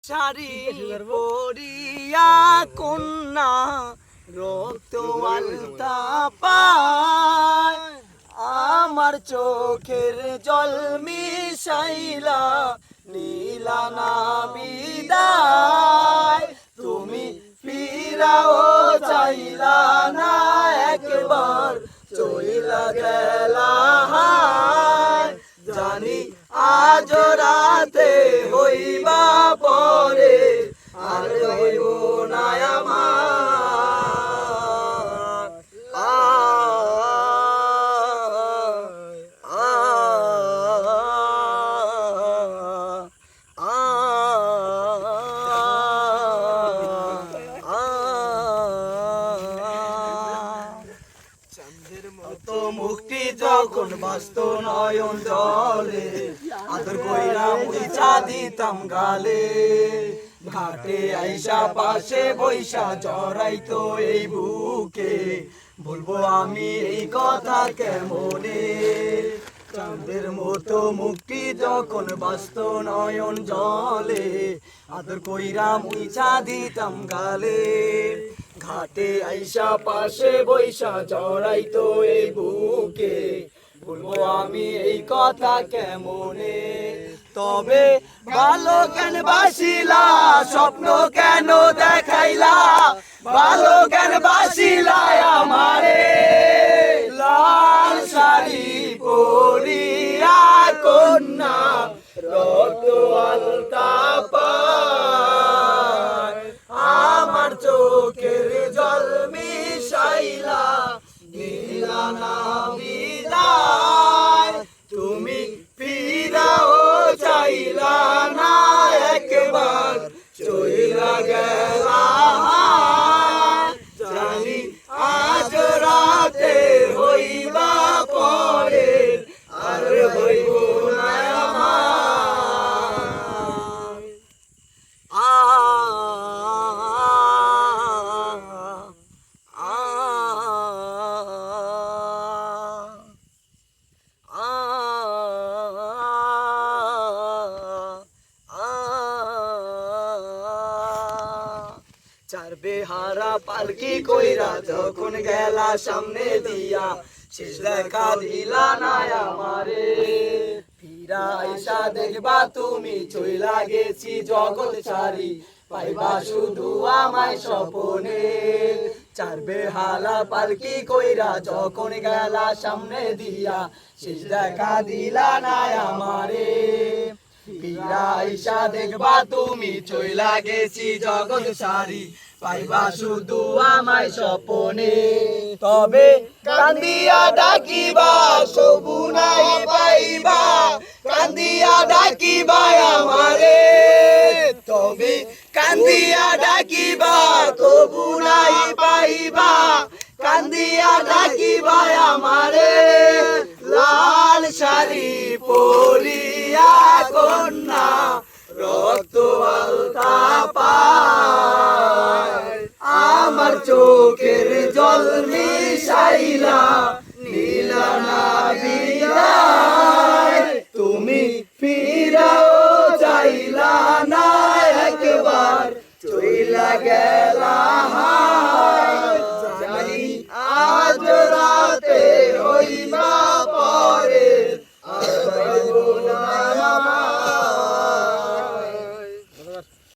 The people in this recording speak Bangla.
শাড়ি পরিয়া কন্যা রক্ত আলতা পায় আমার চোখের জল মিশাইলা নীলা না বিদায় তুমি ফিরাও চাইলা না একবার চইলা গেলা জানি আজ রাতে হইবা পরে আর হইব না আমার চাঁদের মতো মুক্তি যখন বাস্ত নয়ন জলে আদর কইরা মুইচা দিতাম গালে ঘাটে আইসা পাশে বৈশা জড়াইতো এই বুকে বলবো আমি এই কথা কেমনে চাঁদের মতো মুক্তি যখন বাস্ত নয়ন জলে আদর কইরা মুইচা দিতাম গালে ঘাটে আইসা পাশে বৈশা জড়াইতো এই বুকে বলবো আমি এই কথা কেমনে তবে ভালো কেন বাসিলা স্বপ্ন কেন দেখাইলা ভালো কেন বাসিলা আমারে লাল শাড়ি পরিয়া কন্যা রক্ত আলতা পায় আমার চোখের জল মিশাইলা দিলা না বিদায় তুমি ফিরাও চাইলা না একবার চইলা গেলা জানি আজ রাতে হইবা পরে আর হইব না চার বেহারা পালকি কইরা যখন গেলা সামনে দিয়া শেষ দেখা দিলা না আমারে ফিরা আইসা দেখবা তুমি চইলা গেছি জগৎ ছাড়ি পাইবা শুধু আমায় স্বপনে চার বেহালা পালকি কইরা যখন গেলা সামনে দিয়া শেষ দেখা দিলা না আমারে ফিরা আইসা দেখবা তুমি চইলা গেছি জগৎ সারি পাইবা শুধু আমায় স্বপনে তবে কান্দিয়া ডাকিবা সবু নাই পাইবা কান্দিয়া ডাকিবা আমারে তবে কান্দিয়া ডাকিবা তবু নাই পাইবা কান্দিয়া ডাকিবা আমারে লাল শাড়ি পরিয়া কন্যা রক্ত